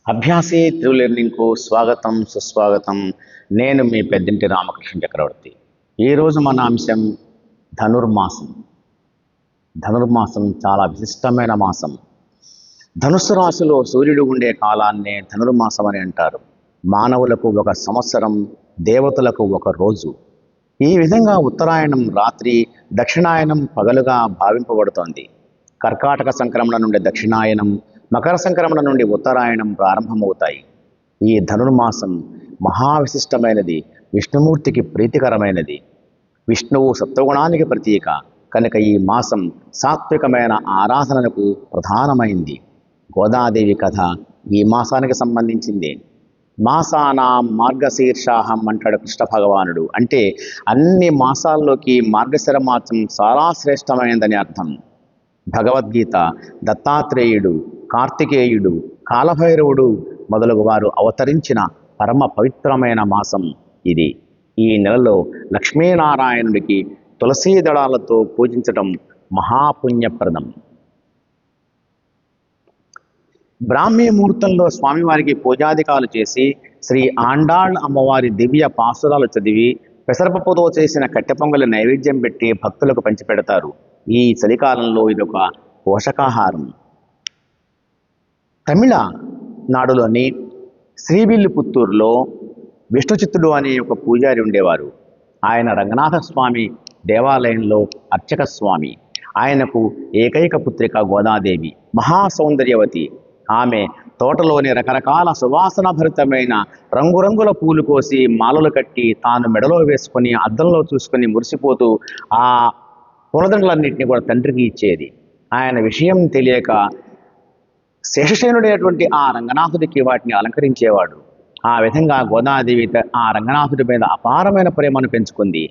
అభ్యాసే through లెర్నింగ్కు స్వాగతం సుస్వాగతం. నేను మీ పెద్దింటి రామకృష్ణ చక్రవర్తి. ఈరోజు మన అంశం ధనుర్మాసం. ధనుర్మాసం చాలా విశిష్టమైన మాసం. ధనుస్సు రాశిలో సూర్యుడు ఉండే కాలాన్నే ధనుర్మాసం అని అంటారు. మానవులకు ఒక సంవత్సరం, దేవతలకు ఒక రోజు. ఈ విధంగా ఉత్తరాయణం రాత్రి, దక్షిణాయనం పగలుగా భావింపబడుతోంది. కర్కాటక సంక్రమణ నుండి దక్షిణాయనం, మకర సంక్రమణ నుండి ఉత్తరాయణం ప్రారంభమవుతాయి. ఈ ధనుర్మాసం మహావిశిష్టమైనది, విష్ణుమూర్తికి ప్రీతికరమైనది. విష్ణువు సత్వగుణానికి ప్రతీక కనుక ఈ మాసం సాత్వికమైన ఆరాధనలకు ప్రధానమైంది. గోదాదేవి కథ ఈ మాసానికి సంబంధించింది. మాసానాం మార్గశీర్షాహం అంటాడు కృష్ణ భగవానుడు. అంటే అన్ని మాసాల్లోకి మార్గశిర మాసం చాలా శ్రేష్టమైనదని అర్థం. భగవద్గీత, దత్తాత్రేయుడు, కార్తికేయుడు, కాలభైరవుడు మొదలగు వారు అవతరించిన పరమ పవిత్రమైన మాసం ఇది. ఈ నెలలో లక్ష్మీనారాయణుడికి తులసీ దళాలతో పూజించటం మహాపుణ్యప్రదం. బ్రాహ్మీ ముహూర్తంలో స్వామివారికి పూజాధికాలు చేసి శ్రీ ఆండాళ్ అమ్మవారి దివ్య పాసురాలు చదివి పెసరపప్పుతో చేసిన కట్టె పొంగలి నైవేద్యం పెట్టి భక్తులకు పంచిపెడతారు. ఈ చలికాలంలో ఇదొక పోషకాహారం. తమిళనాడులోని శ్రీవిల్లిపుత్తూరులో విష్ణుచిత్తుడు అనే ఒక పూజారి ఉండేవారు. ఆయన రంగనాథ స్వామి దేవాలయంలో అర్చక స్వామి. ఆయనకు ఏకైక పుత్రిక గోదాదేవి, మహాసౌందర్యవతి. ఆమె తోటలోని రకరకాల సువాసన భరితమైన రంగురంగుల పూలు కోసి మాలలు కట్టి తాను మెడలో వేసుకొని అద్దంలో చూసుకొని మురిసిపోతూ ఆ పూలదండలన్నింటినీ కూడా తండ్రికి ఇచ్చేది. ఆయన విషయం తెలియక శేషశయనుడైనటువంటి ఆ రంగనాథుడికి వాటిని అలంకరించేవాడు. ఆ విధంగా గోదాదేవి ఆ రంగనాథుడి మీద అపారమైన ప్రేమను పెంచుకుంది.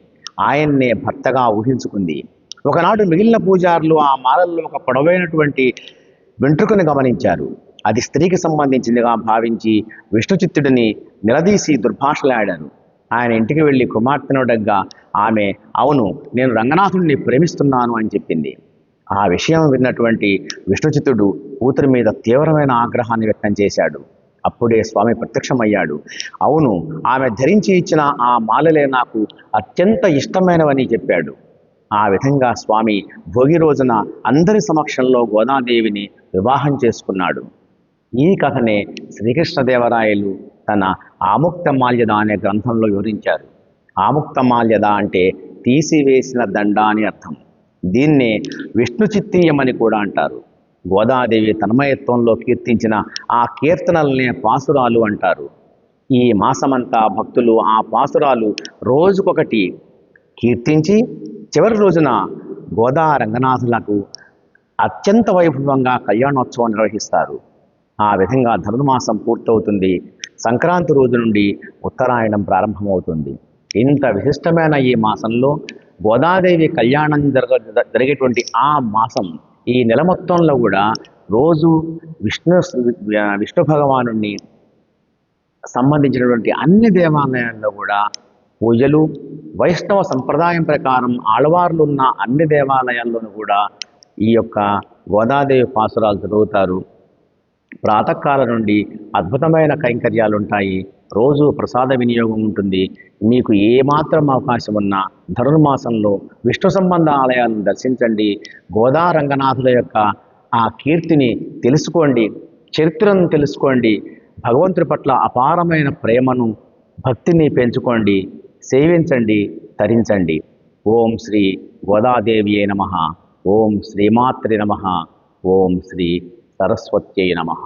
ఆయన్నే భర్తగా ఊహించుకుంది. ఒకనాడు మిగిలిన పూజారులు ఆ మాలల్లో ఒక పొడవైనటువంటి వెంట్రుకను గమనించారు. అది స్త్రీకి సంబంధించిందిగా భావించి విష్ణుచిత్తుడిని నిలదీసి దుర్భాషలాడారు. ఆయన ఇంటికి వెళ్ళి కుమార్తెనుడగ్గా ఆమె, అవును, నేను రంగనాథుడిని ప్రేమిస్తున్నాను అని చెప్పింది. ఆ విషయం విన్నటువంటి విష్ణుచిత్తుడు కూతురి మీద తీవ్రమైన ఆగ్రహాన్ని వ్యక్తం చేశాడు. అప్పుడే స్వామి ప్రత్యక్షమయ్యాడు. అవును, ఆమె ధరించి ఇచ్చిన ఆ మాలలే నాకు అత్యంత ఇష్టమైనవని చెప్పాడు. ఆ విధంగా స్వామి భోగి రోజున అందరి సమక్షంలో గోదాదేవిని వివాహం చేసుకున్నాడు. ఈ కథనే శ్రీకృష్ణదేవరాయలు తన ఆముక్తమాల్యద అనే గ్రంథంలో వివరించారు. ఆముక్తమాల్యద అంటే తీసివేసిన దండ అని అర్థం. దీన్నే విష్ణుచిత్తీయమని కూడా అంటారు. గోదాదేవి తన్మయత్వంలో కీర్తించిన ఆ కీర్తనల్నే పాసురాలు అంటారు. ఈ మాసమంతా భక్తులు ఆ పాసురాలు రోజుకొకటి కీర్తించి చివరి రోజున గోదా రంగనాథులకు అత్యంత వైభవంగా కళ్యాణోత్సవం నిర్వహిస్తారు. ఆ విధంగా ధనుర్మాసం పూర్తవుతుంది. సంక్రాంతి రోజు నుండి ఉత్తరాయణం ప్రారంభమవుతుంది. ఇంత విశిష్టమైన ఈ మాసంలో గోదాదేవి కళ్యాణం జరిగేటువంటి ఆ మాసం, ఈ నెల మొత్తంలో కూడా రోజు విష్ణు భగవానుడిని సంబంధించినటువంటి అన్ని దేవాలయాల్లో కూడా పూజలు, వైష్ణవ సంప్రదాయం ప్రకారం ఆళ్వార్లు ఉన్న అన్ని దేవాలయాల్లోనూ కూడా ఈ యొక్క గోదాదేవి పాసురాలు చదువుతారు. ప్రాతకాలం నుండి అద్భుతమైన కైంకర్యాలు ఉంటాయి. రోజు ప్రసాద వినియోగం ఉంటుంది. మీకు ఏమాత్రం అవకాశం ఉన్నా ధనుర్మాసంలో విష్ణు సంబంధ ఆలయాలను దర్శించండి. గోదా రంగనాథుల యొక్క ఆ కీర్తిని తెలుసుకోండి, చరిత్రను తెలుసుకోండి. భగవంతుడి పట్ల అపారమైన ప్రేమను, భక్తిని పెంచుకోండి, సేవించండి, తరించండి. ఓం శ్రీ గోదాదేవియే నమః. ఓం శ్రీమాత్రే నమః. ఓం శ్రీ సరస్వత్యై నమః.